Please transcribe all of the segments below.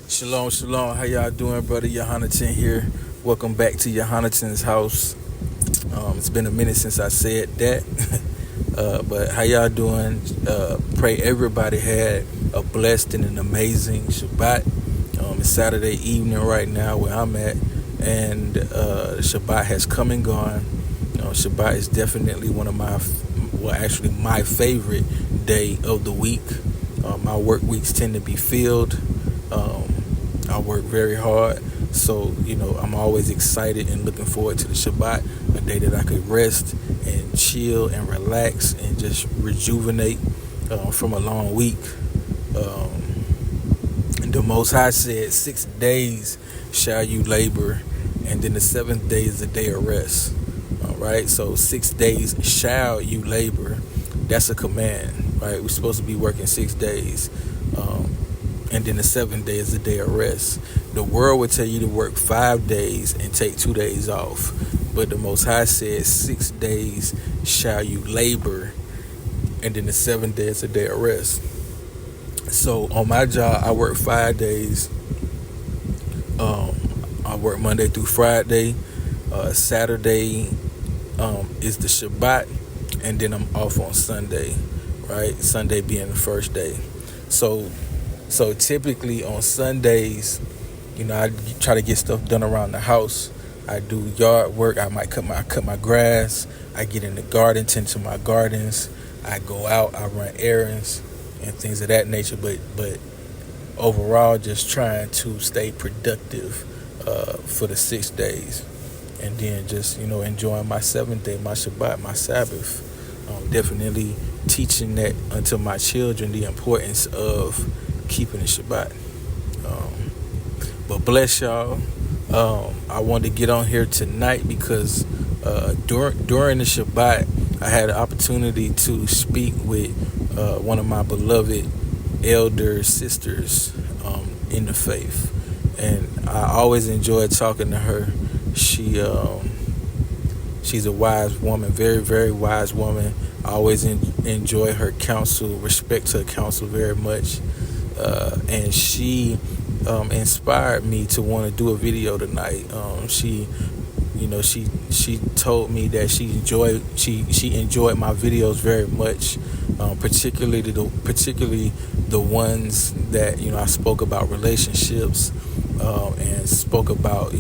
Shalom, shalom. How y'all doing, brother? Yohanatan here. Welcome back to Yohanatan's house. It's been a minute since I said that, but how y'all doing? Pray everybody had a blessed and an amazing Shabbat. It's Saturday evening right now where I'm at, and Shabbat has come and gone. Shabbat is definitely one of my favorite day of the week. My work weeks tend to be filled. I work very hard, so I'm always excited and looking forward to the Shabbat, a day that I could rest and chill and relax and just rejuvenate from a long week. The Most High said, 6 days shall you labor, and then the seventh day is the day of rest. All right, so 6 days shall you labor. That's a command, right? We're supposed to be working 6 days. And then the seventh day is the day of rest. The world would tell you to work 5 days and take 2 days off. But the Most High said 6 days shall you labor, and then the seventh day is the day of rest. So on my job, I work 5 days. I work Monday through Friday. Saturday is the Shabbat, and then I'm off on Sunday, right? Sunday being the first day. So typically on Sundays, I try to get stuff done around the house. I do yard work. I might cut my grass. I get in the garden, tend to my gardens. I go out. I run errands and things of that nature. But overall, just trying to stay productive for the 6 days, and then just enjoying my seventh day, my Shabbat, my Sabbath. Definitely teaching that unto my children, the importance of keeping the Shabbat. But bless y'all. I wanted to get on here tonight because during the Shabbat, I had an opportunity to speak with one of my beloved elder sisters in the faith, and I always enjoyed talking to her. She's a wise woman, very, very wise woman. I always enjoy her counsel, respect her counsel very much. And she inspired me to want to do a video tonight. She told me that she enjoyed my videos very much, particularly the ones that I spoke about relationships, and spoke about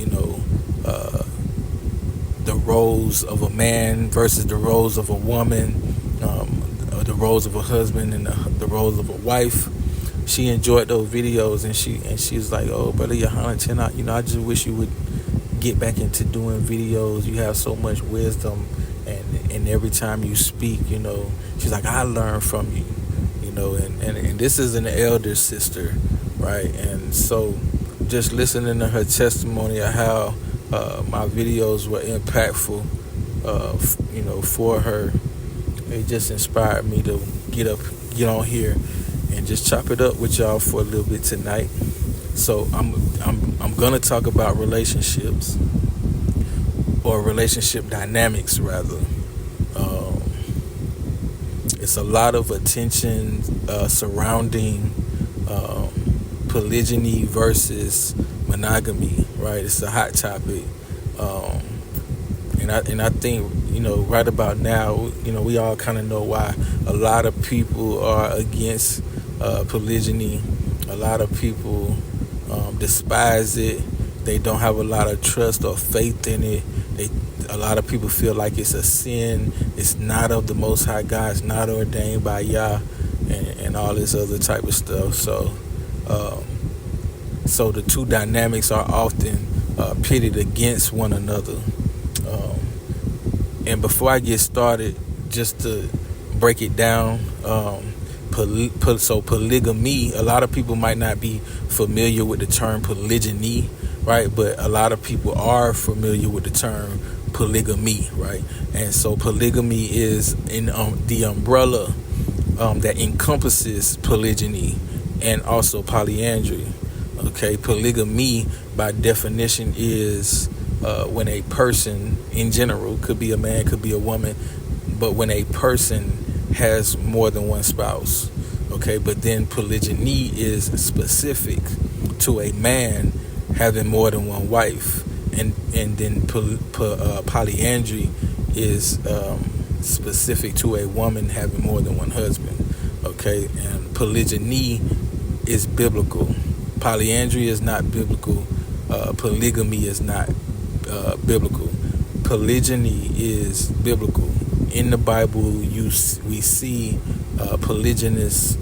the roles of a man versus the roles of a woman, the roles of a husband and the roles of a wife. She enjoyed those videos, and she was like, "Oh, brother Yohanatan, I just wish you would get back into doing videos. You have so much wisdom, and every time you speak, she's like, I learn from you, and this is an elder sister, right? And so just listening to her testimony of how my videos were impactful, for her, it just inspired me to get on here and just chop it up with y'all for a little bit tonight. So I'm gonna talk about relationships, or relationship dynamics rather. It's a lot of attention surrounding polygyny versus monogamy, right? It's a hot topic, and I think right about now, we all kind of know why a lot of people are against polygyny. A lot of people despise it. They don't have a lot of trust or faith in it. A lot of people feel like it's a sin. It's not of the Most High God. It's not ordained by Yah, and all this other type of stuff. So the two dynamics are often pitted against one another. And before I get started, just to break it down, so polygamy, a lot of people might not be familiar with the term polygyny, right? But a lot of people are familiar with the term polygamy, right? And so polygamy is in the umbrella that encompasses polygyny and also polyandry. Okay, polygamy by definition is when a person, in general, could be a man, could be a woman, but when a person has more than one spouse. Okay, but then polygyny is specific to a man having more than one wife, and then polyandry is specific to a woman having more than one husband. Okay, and polygyny is biblical. Polyandry is not biblical. Polygamy is not biblical. Polygyny is biblical. In the Bible, we see polygynous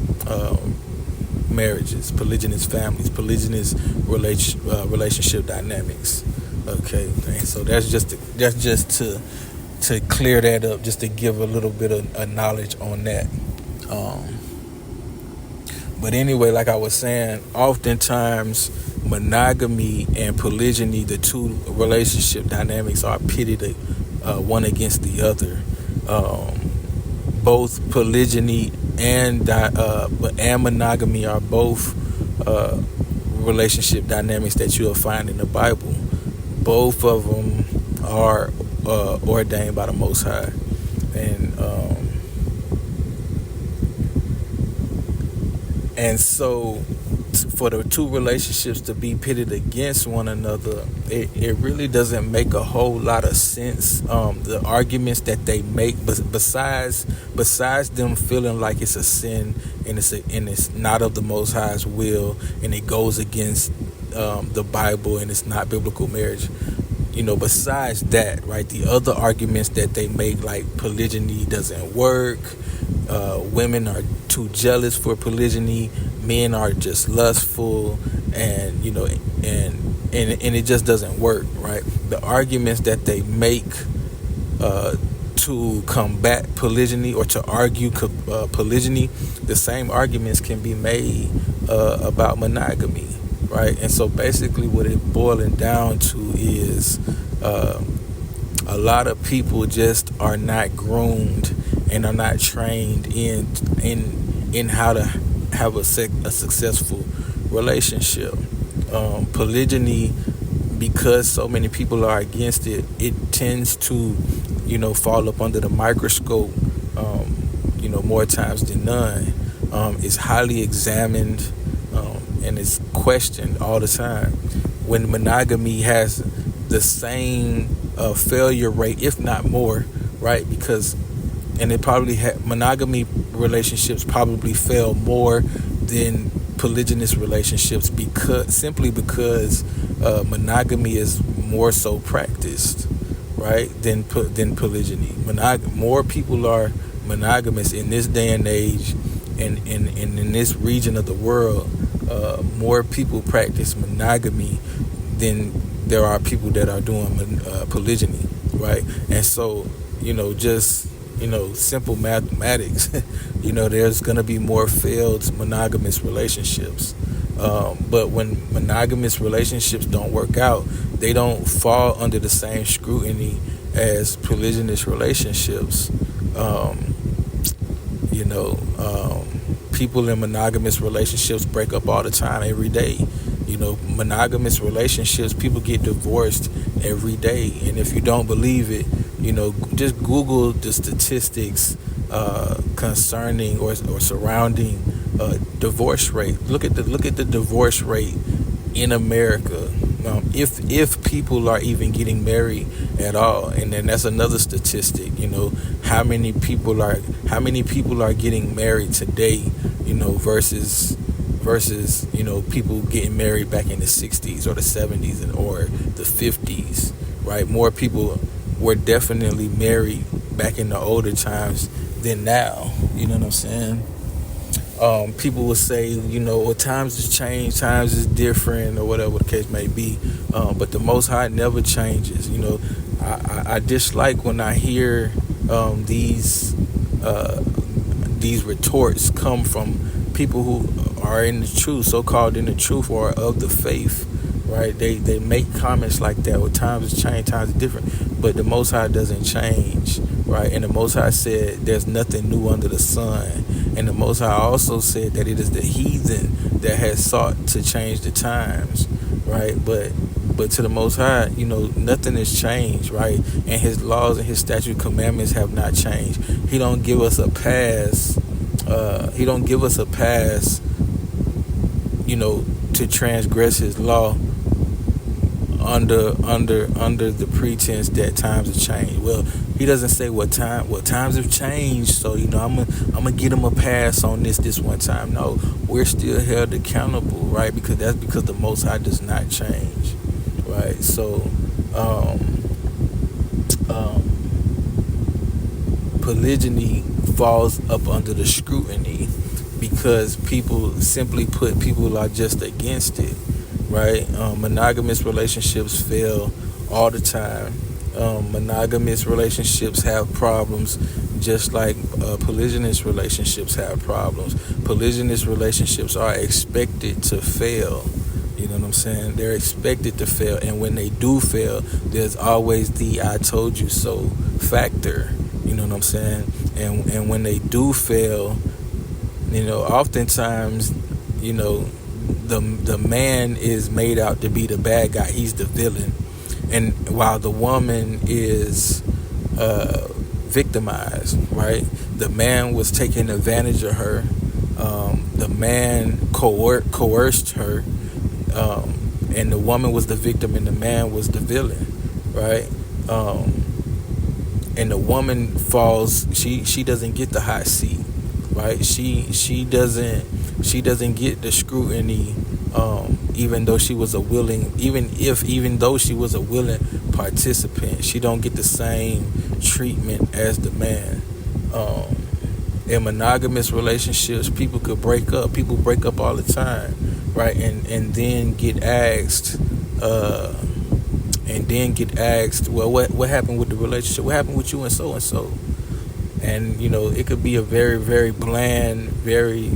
marriages, polygynous families, polygynous relationship dynamics. Okay, and so that's just to clear that up, just to give a little bit of knowledge on that. But anyway, like I was saying, oftentimes monogamy and polygyny, the two relationship dynamics, are pitted one against the other. Both polygyny and monogamy are both relationship dynamics that you'll find in the Bible. Both of them are ordained by the Most High, and so for the two relationships to be pitted against one another, it really doesn't make a whole lot of sense. The arguments that they make, besides them feeling like it's a sin and it's not of the Most High's will, and it goes against the Bible, and it's not biblical marriage. Besides that, right, the other arguments that they make, like polygyny doesn't work, women are too jealous for polygyny, men are just lustful, and it just doesn't work, right? The arguments that they make to combat polygyny, or to argue polygyny, the same arguments can be made about monogamy, right? And so basically what it boiling down to is a lot of people just are not groomed and are not trained in how to have a successful relationship. Polygyny, because so many people are against it, it tends to fall up under the microscope more times than none. It's highly examined, and it's questioned all the time, when monogamy has the same failure rate, if not more, right? Monogamy relationships probably fail more than polygynous relationships, because monogamy is more so practiced, right, than polygyny. More people are monogamous in this day and age, and in this region of the world. More people practice monogamy than there are people that are doing polygyny, right? And so, simple mathematics, there's going to be more failed monogamous relationships. But when monogamous relationships don't work out, they don't fall under the same scrutiny as polygynous relationships. People in monogamous relationships break up all the time, every day. Monogamous relationships, people get divorced every day. And if you don't believe it, just Google the statistics concerning or surrounding divorce rate. Look at the divorce rate in America. If people are even getting married at all, and then that's another statistic. How many people are getting married today, versus people getting married back in the 60s or the 70s or the 50s, right? More people were definitely married back in the older times than now. You know what I'm saying? People will say, times has changed, times is different, or whatever the case may be. But the Most High never changes. I dislike when I hear these retorts come from people who are in the truth, so-called in the truth, or of the faith, right? They make comments like that. Well, times has changed, times is different. But the Most High doesn't change, right? And the Most High said there's nothing new under the sun. And the Most High also said that it is the heathen that has sought to change the times, right? But to the Most High, nothing has changed, right? And His laws and His statute commandments have not changed. He don't give us a pass He don't give us a pass, to transgress his law under the pretense that times have changed. Well, he doesn't say what times have changed, so I'm gonna get him a pass on this one time. No, we're still held accountable, right? Because the Most High does not change, right? So polygyny falls up under the scrutiny because people are just against it, right? Monogamous relationships fail all the time. Monogamous relationships have problems just like polygynous relationships have problems. Polygynous relationships are expected to fail. You know what I'm saying? They're expected to fail, and when they do fail, there's always the "I told you so" factor. You know what I'm saying? And when they do fail, oftentimes, the man is made out to be the bad guy. He's the villain, and while the woman is victimized, right? The man was taking advantage of her. The man coerced her. And the woman was the victim and the man was the villain, right? And the woman falls, she doesn't get the hot seat, right? She doesn't get the scrutiny, even though she was a willing participant. She don't get the same treatment as the man. In monogamous relationships, people break up all the time, right? And then get asked, well, what happened with the relationship? What happened with you and so? And it could be a very, very bland, very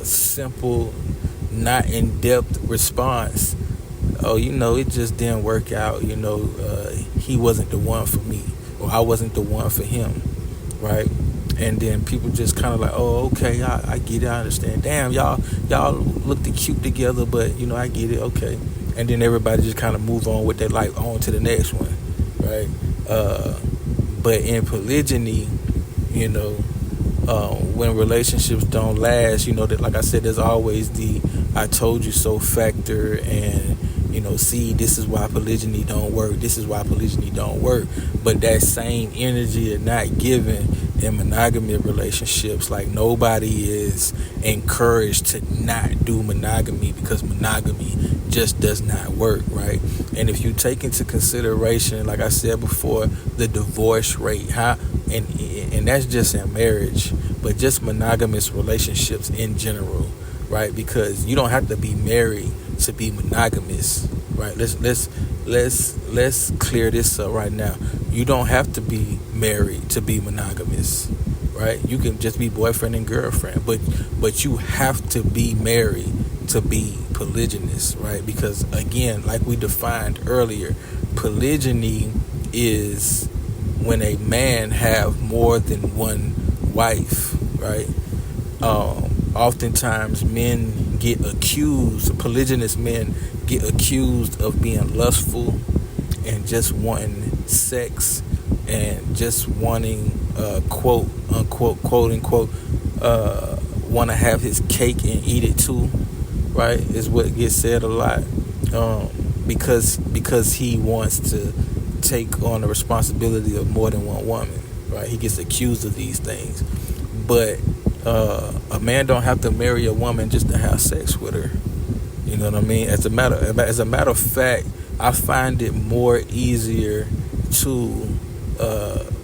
simple, not in-depth response. Oh, it just didn't work out. He wasn't the one for me, or I wasn't the one for him, right? And then people just kind of like, oh, okay, I get it, I understand. Damn, y'all looked cute together, but I get it, okay. And then everybody just kind of move on with their life, on to the next one, right? But in polygyny, when relationships don't last, that, like I said, there's always the "I told you so" factor, and see, this is why polygyny don't work. This is why polygyny don't work. But that same energy is not given in monogamous relationships. Like, nobody is encouraged to not do monogamy because monogamy just does not work, right? And if you take into consideration, like I said before, the divorce rate, and that's just in marriage, but just monogamous relationships in general, right? Because you don't have to be married to be monogamous, right? Let's clear this up right now. You don't have to be married to be monogamous, right? You can just be boyfriend and girlfriend, but you have to be married to be polygynous, right? Because again, like we defined earlier, polygyny is when a man have more than one wife, right? Oftentimes polygynous men get accused of being lustful and just wanting sex and just wanting quote unquote want to have his cake and eat it too, right? Is what gets said a lot, because he wants to take on the responsibility of more than one woman, right? He gets accused of these things. But a man don't have to marry a woman just to have sex with her. You know what I mean? As a matter of fact, I find it more easier to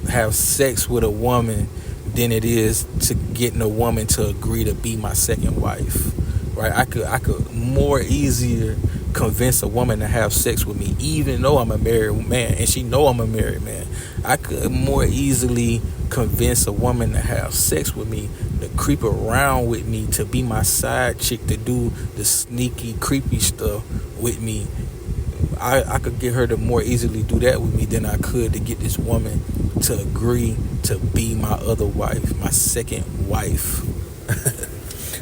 have sex with a woman than it is to getting a woman to agree to be my second wife, right? I could more easier convince a woman to have sex with me, even though I'm a married man, and she know I'm a married man. I could more easily convince a woman to have sex with me, to creep around with me, to be my side chick, to do the sneaky, creepy stuff with me. I could get her to more easily do that with me than I could to get this woman to agree to be my other wife, my second wife.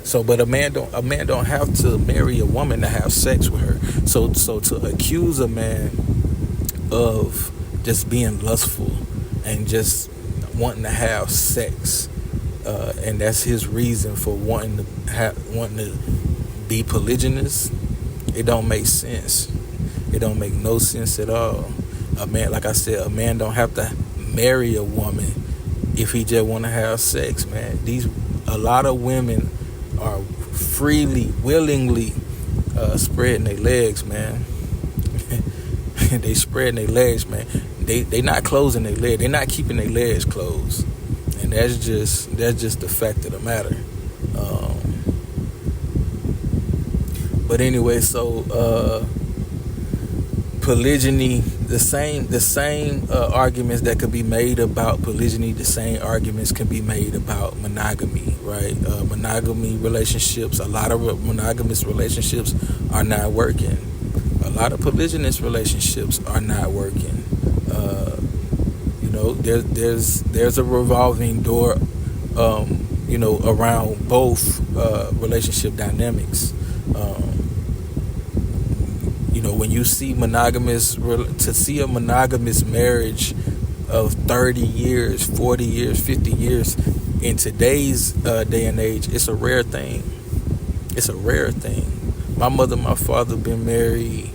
So, but a man don't have to marry a woman to have sex with her. So to accuse a man of just being lustful and just wanting to have sex and that's his reason for wanting to be polygynous. It don't make sense. It don't make no sense at all. A man, like I said, a man don't have to marry a woman if he just want to have sex, man. A lot of women are freely, willingly spreading their legs, man. They spreading their legs, man. They not closing their legs. They're not keeping their legs closed, and that's just the fact of the matter. But anyway, so polygyny, the same arguments that could be made about polygyny, the same arguments can be made about monogamy, right? Monogamy relationships, a lot of monogamous relationships are not working. A lot of polygynous relationships are not working. There's a revolving door, around both relationship dynamics. When you see a monogamous marriage of 30 years, 40 years, 50 years in today's day and age, it's a rare thing. It's a rare thing. My mother and my father been married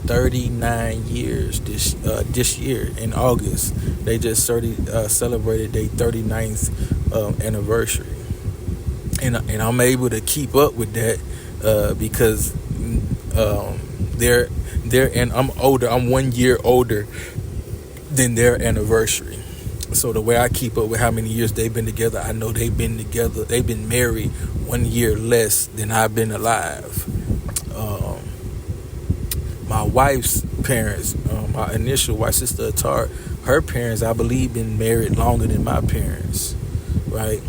39 years this year in August. They just celebrated their 39th anniversary, and I'm able to keep up with that because they're and I'm older. I'm 1 year older than their anniversary. So the way I keep up with how many years they've been together, I know they've been together. They've been married 1 year less than I've been alive. My wife's parents, my initial wife, Sister Atar, her parents, I believe, been married longer than my parents, right?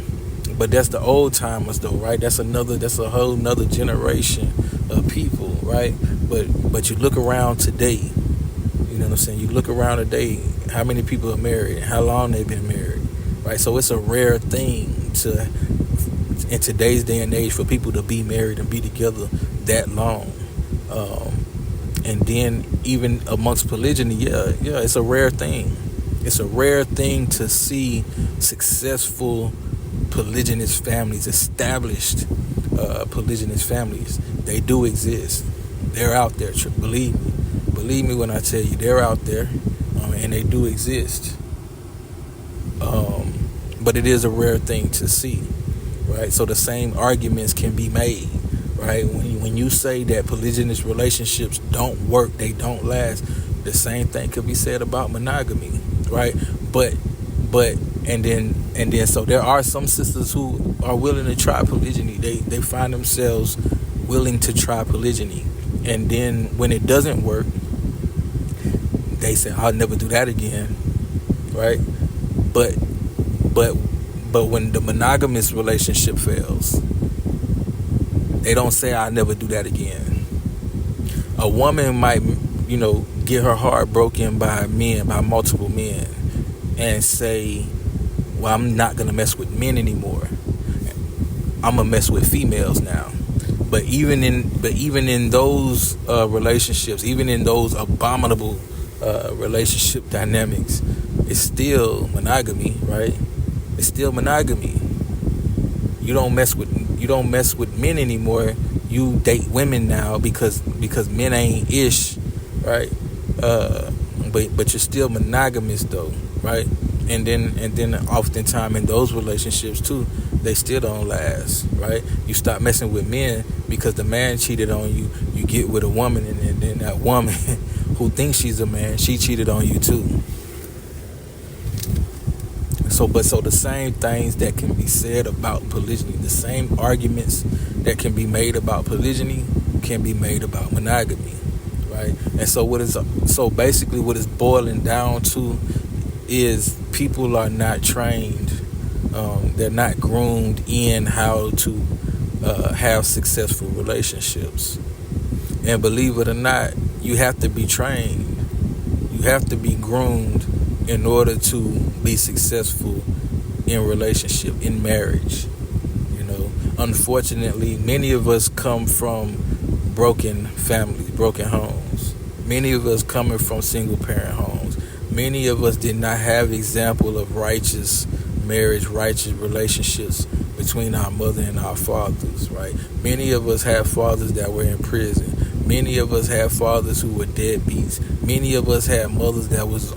But that's the old timers, though, right? That's a whole nother generation of people, right? But you look around today, you know what I'm saying? You look around today, how many people are married and how long they've been married, right? So it's a rare thing in today's day and age for people to be married and be together that long. And then even amongst polygyny, yeah, it's a rare thing. It's a rare thing to see successful polygynous families, established polygynous families. They do exist. They're out there. Believe me when I tell you, they're out there, and they do exist. But it is a rare thing to see, right? So the same arguments can be made, right? When you say that polygynous relationships don't work, they don't last, the same thing could be said about monogamy, right? But so there are some sisters who are willing to try polygyny. They find themselves willing to try polygyny, and then when it doesn't work, they say, I'll never do that again, right? But when the monogamous relationship fails, they don't say, I'll never do that again. A woman might, get her heart broken by multiple men, and say, well, I'm not going to mess with men anymore. I'm going to mess with females now. But even in those relationships, even in those abominable relationship dynamics, it's still monogamy, right? It's still monogamy. You don't mess with men anymore. You date women now because men ain't ish, right? But you're still monogamous though, right? And then oftentimes in those relationships too, they still don't last, right? You stop messing with men because the man cheated on you. You get with a woman, and then that woman who thinks she's a man, she cheated on you too. So the same things that can be said about polygyny, the same arguments that can be made about polygyny can be made about monogamy, right? And so basically what it's boiling down to is people are not trained, they're not groomed in how to have successful relationships. And believe it or not, you have to be trained, you have to be groomed in order to be successful in relationship, in marriage. Unfortunately, many of us come from broken families, broken homes. Many of us coming from single parent homes. Many of us did not have example of righteous marriage, righteous relationships between our mother and our fathers, right? Many of us have fathers that were in prison. Many of us have fathers who were deadbeats. Many of us had mothers that was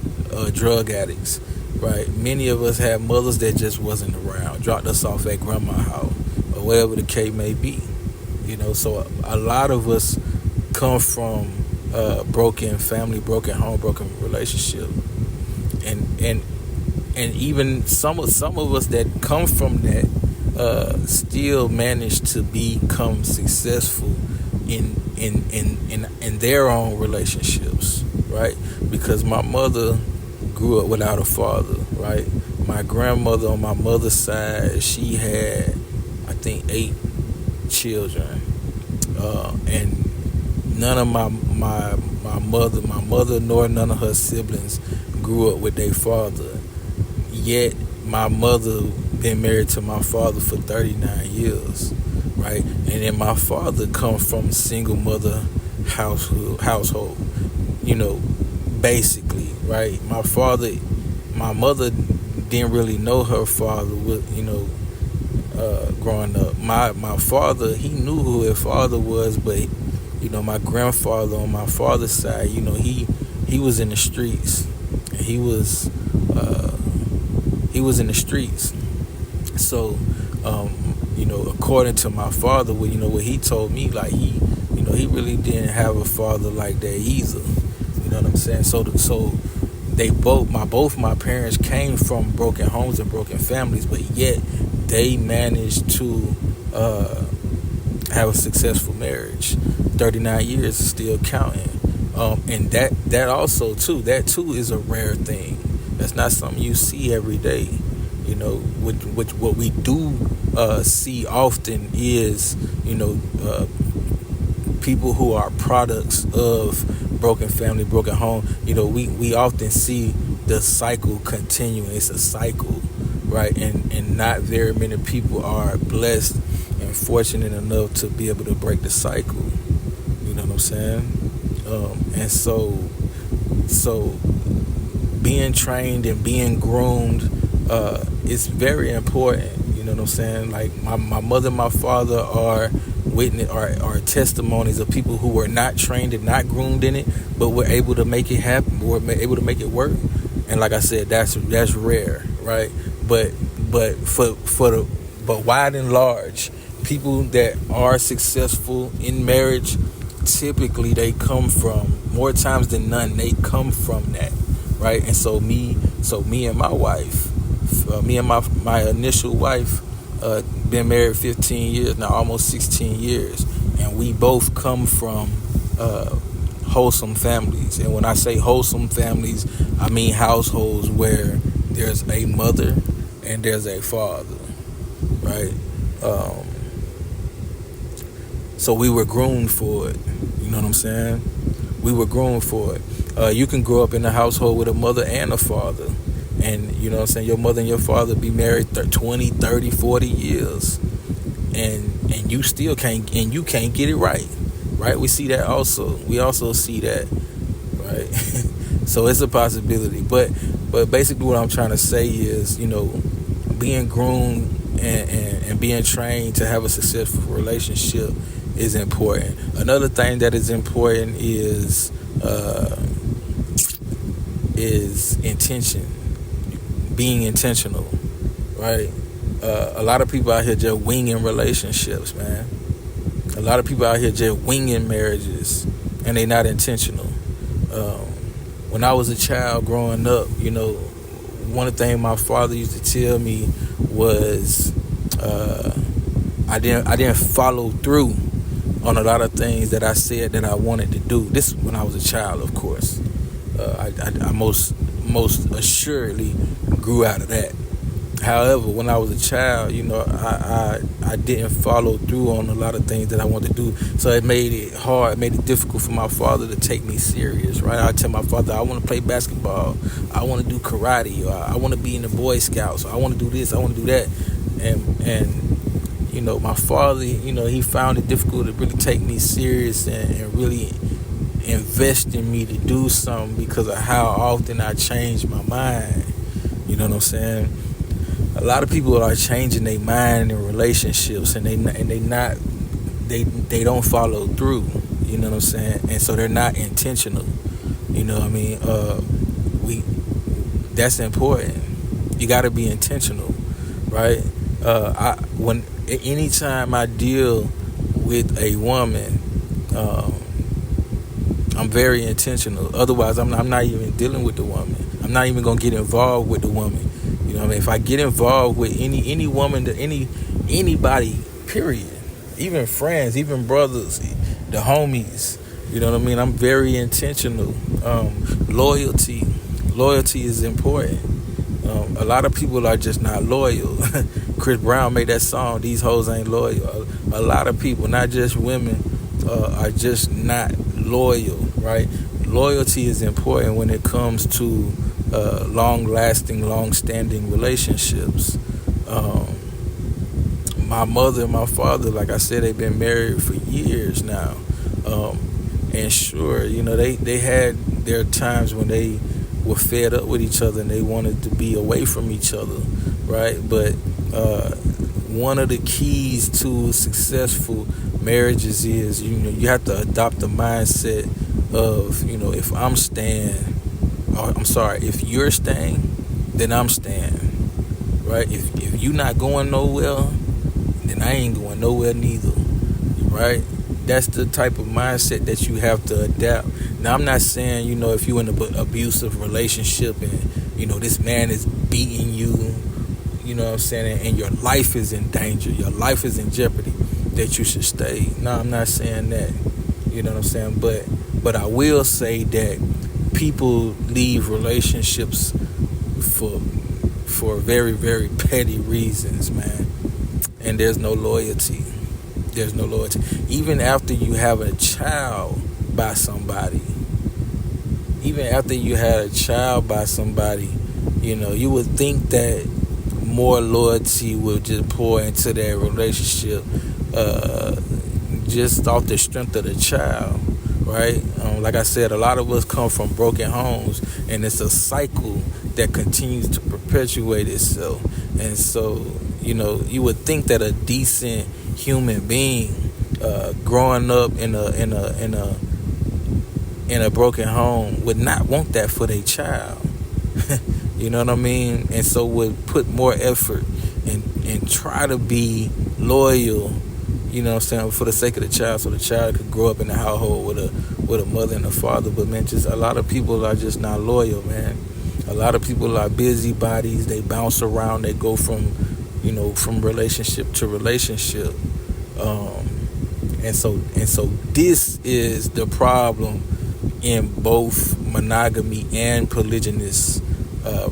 drug addicts, right? Many of us had mothers that just wasn't around, dropped us off at grandma's house, or wherever the case may be. So a lot of us come from broken family, broken home, broken relationship, and even some of us that come from that still manage to become successful in their own relationships, right? Because my mother grew up without a father, right? My grandmother on my mother's side, she had, I think, 8 children, and none of my mother nor none of her siblings grew up with their father. Yet my mother been married to my father for 39 years, right? And then my father come from single mother household, basically, right? My mother didn't really know her father, growing up. My father, he knew who his father was, but my grandfather on my father's side, he was in the streets. And he was in the streets. So, according to my father, what he told me, like he really didn't have a father like that either. You know what I'm saying? So both my parents came from broken homes and broken families, but yet they managed to have a successful marriage. 39 years is still counting. And that also too, is a rare thing. That's not something you see every day. What we do see often is, people who are products of broken family, broken home. We often see the cycle continuing. It's a cycle, right? And not very many people are blessed and fortunate enough to be able to break the cycle. You know what I'm saying? And so being trained and being groomed is very important. You know what I'm saying? Like my mother and my father are testimonies of people who were not trained and not groomed in it, but were able to make it happen, were able to make it work. And like I said, that's rare, right? But wide and large, people that are successful in marriage, typically they come from, more times than none, they come from that, right? And so me and my wife, me and my initial wife, been married 15 years now, almost 16 years, and we both come from wholesome families. And when I say wholesome families, I mean households where there's a mother and there's a father, right? So we were groomed for it. You know what I'm saying? We were groomed for it. You can grow up in a household with a mother and a father, and you know what I'm saying, your mother and your father be married 20, 30, 40 years, and you still can't get it right? We see that also. We also see that, right? So it's a possibility. But basically what I'm trying to say is, being groomed and being trained to have a successful relationship is important. Another thing that is important is intention, being intentional, right? A lot of people out here just winging relationships, man. A lot of people out here just winging marriages, and they're not intentional. When I was a child growing up, one of the things my father used to tell me was I didn't follow through on a lot of things that I said that I wanted to do. This when I was a child, of course. I most assuredly grew out of that. However, when I was a child, I didn't follow through on a lot of things that I wanted to do. So it made it hard, it made it difficult for my father to take me serious, right? I tell my father, I want to play basketball, I want to do karate, or I want to be in the Boy Scouts, or I want to do this, I want to do that. And my father, he found it difficult to really take me serious and really invest in me to do something because of how often I changed my mind. You know what I'm saying? a lot of people are changing their mind in relationships, and they don't follow through. You know what I'm saying? And so they're not intentional. You know what I mean? We That's important. You got to be intentional, right? Anytime I deal with a woman, I'm very intentional. Otherwise, I'm not even dealing with the woman. I'm not even gonna get involved with the woman. You know what I mean? If I get involved with any woman, anybody, period, even friends, even brothers, the homies, you know what I mean? I'm very intentional. Loyalty is important. A lot of people are just not loyal. Chris Brown made that song, "These hoes ain't loyal." A lot of people, not just women, are just not loyal, right? Loyalty is important when it comes to long-lasting, long-standing relationships. My mother and my father, like I said, they've been married for years now. And sure, you know, they had their times when they were fed up with each other and they wanted to be away from each other, right? But one of the keys to successful marriages is, you know, you have to adopt the mindset of, you know, if you're staying, then I'm staying, right? If you're not going nowhere, then I ain't going nowhere neither, right? That's the type of mindset that you have to adapt. Now, I'm not saying, you know, if you're in an abusive relationship and, you know, this man is beating you, you know what I'm saying, and your life is in danger, your life is in jeopardy, that you should stay. No, I'm not saying that, you know what I'm saying, but I will say that people leave relationships for very, very petty reasons, man, and there's no loyalty. Even after you have a child by somebody, you know, you would think that more loyalty will just pour into that relationship, just off the strength of the child, right? Like I said, a lot of us come from broken homes, and it's a cycle that continues to perpetuate itself. And so, you know, you would think that a decent human being, growing up in a broken home, would not want that for their child. You know what I mean? And so would put more effort and try to be loyal, you know what I'm saying, for the sake of the child, so the child could grow up in a household with a mother and a father. But man, just a lot of people are just not loyal, man. A lot of people are busybodies. They bounce around. They go from relationship to relationship. And so this is the problem in both monogamy and polygynous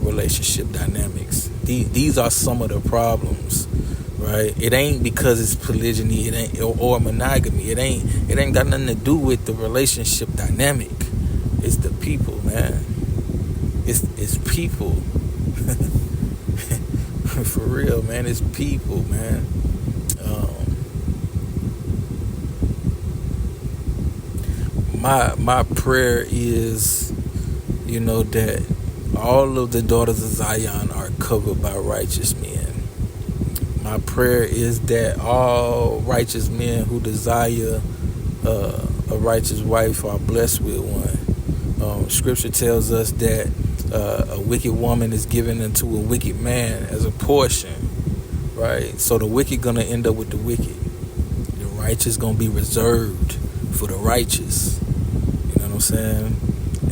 relationship dynamics. These are some of the problems, right? It ain't because it's polygyny, it ain't or monogamy. It ain't got nothing to do with the relationship dynamic. It's the people, man. It's people. For real, man. It's people, man. My prayer is, you know, that all of the daughters of Zion are covered by righteous men. My prayer is that all righteous men who desire a righteous wife are blessed with one. Scripture tells us that a wicked woman is given unto a wicked man as a portion, right? So the wicked gonna end up with the wicked. The righteous gonna be reserved for the righteous. You know what I'm saying?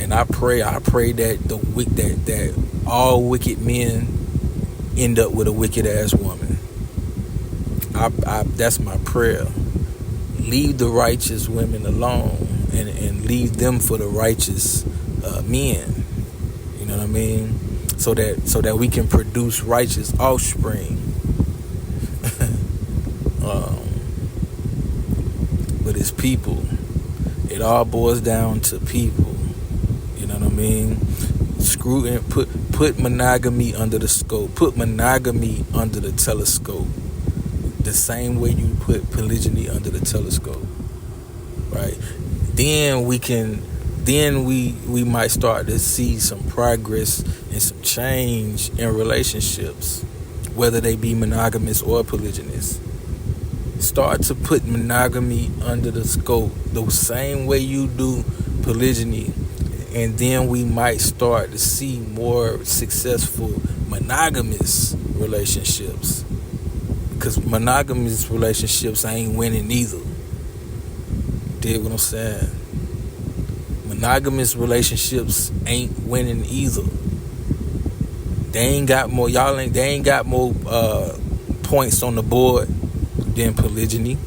And I pray that that all wicked men end up with a wicked ass woman. That's my prayer. Leave the righteous women alone and leave them for the righteous men. You know what I mean? So that we can produce righteous offspring. But it's people. It all boils down to people. You know what I mean? Screw in, put monogamy under the scope. Put monogamy under the telescope. The same way you put polygyny under the telescope. Right? Then we might start to see some progress and some change in relationships whether they be monogamous or polygynous. Start to put monogamy under the scope the same way you do polygyny, and then we might start to see more successful monogamous relationships, because monogamous relationships ain't winning either. Dig what I'm saying? Monogamous relationships ain't winning either. They ain't got more points on the board than polygyny.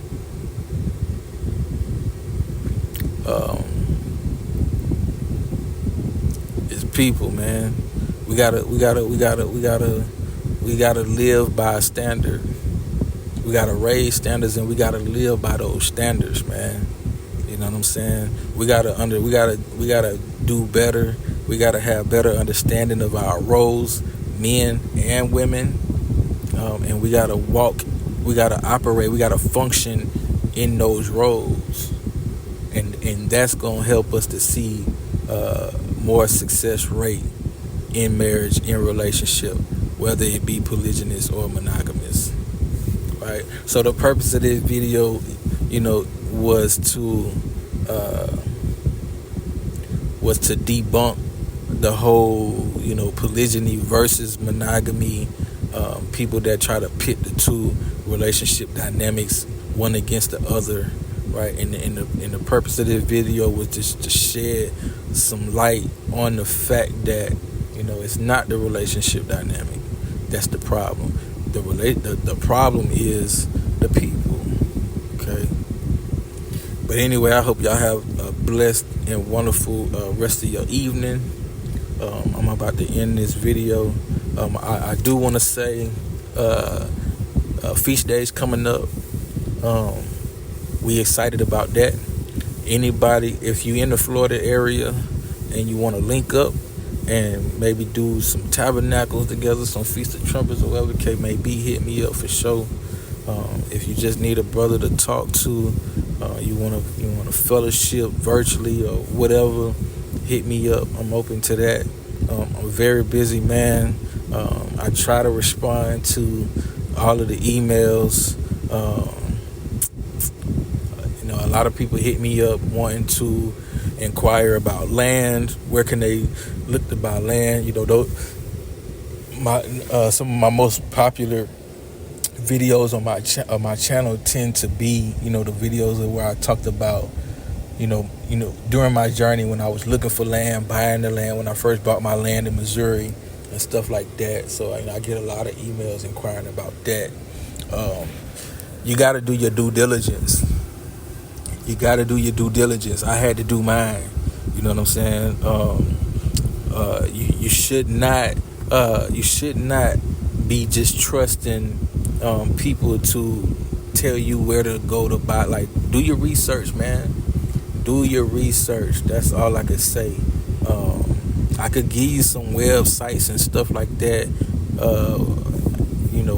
It's people, man. We gotta live by a standard. We gotta raise standards, and we gotta live by those standards, man. You know what I'm saying? We gotta do better. We gotta have better understanding of our roles, men and women, and we gotta operate, we gotta function in those roles, and that's gonna help us to see more success rate in marriage, in relationship, whether it be polygynous or monogamous. Right. So the purpose of this video, was to debunk the whole, polygyny versus monogamy. People that try to pit the two relationship dynamics one against the other, right? And the purpose of this video was just to shed some light on the fact that it's not the relationship dynamic that's the problem. The problem is the people. Okay. But anyway, I hope y'all have a blessed and wonderful rest of your evening. I'm about to end this video. I do want to say feast days coming up. We excited about that. Anybody, if you in the Florida area and you want to link up and maybe do some tabernacles together, some Feast of Trumpets or whatever the case may be, hit me up for sure. If you just need a brother to talk to, you want to fellowship virtually or whatever, hit me up. I'm open to that. I'm a very busy man. I try to respond to all of the emails. A lot of people hit me up wanting to inquire about land. Where can they look to buy land? Some of my most popular videos on my channel tend to be, the videos where I talked about, during my journey when I was looking for land, buying the land, when I first bought my land in Missouri and stuff like that. So I get a lot of emails inquiring about that. You got to do your due diligence. You got to do your due diligence. I had to do mine. You know what I'm saying? You should not be just trusting people to tell you where to go to buy. Like, do your research, man. Do your research. That's all I could say. I could give you some websites and stuff like that.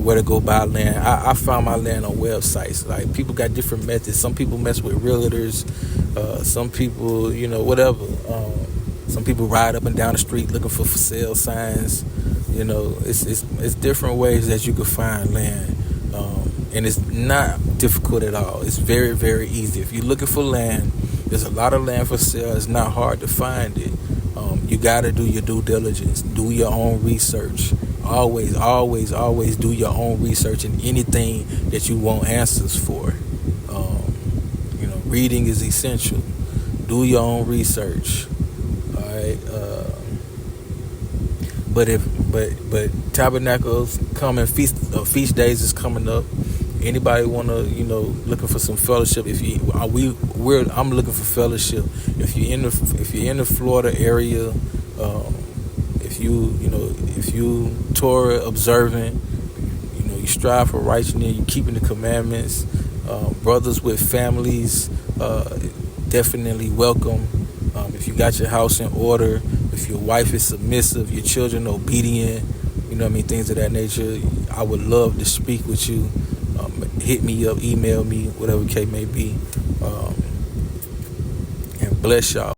Where to go buy land. I found my land on websites. Like, people got different methods. Some people mess with realtors. Some people, whatever. Some people ride up and down the street looking for sale signs. It's different ways that you can find land. And it's not difficult at all. It's very, very easy. If you're looking for land, there's a lot of land for sale. It's not hard to find it. You got to do your due diligence. Do your own research. Always, always, always do your own research in anything that you want answers for. Reading is essential. Do your own research. All right. But tabernacles coming, feast days is coming up. Anybody wanna, looking for some fellowship? I'm looking for fellowship. If you're in the Florida area, if you Torah observant, you strive for righteousness, you keeping the commandments. Brothers with families, definitely welcome. If you got your house in order, if your wife is submissive, your children obedient, things of that nature, I would love to speak with you. Hit me up, email me, whatever the case may be. And bless y'all.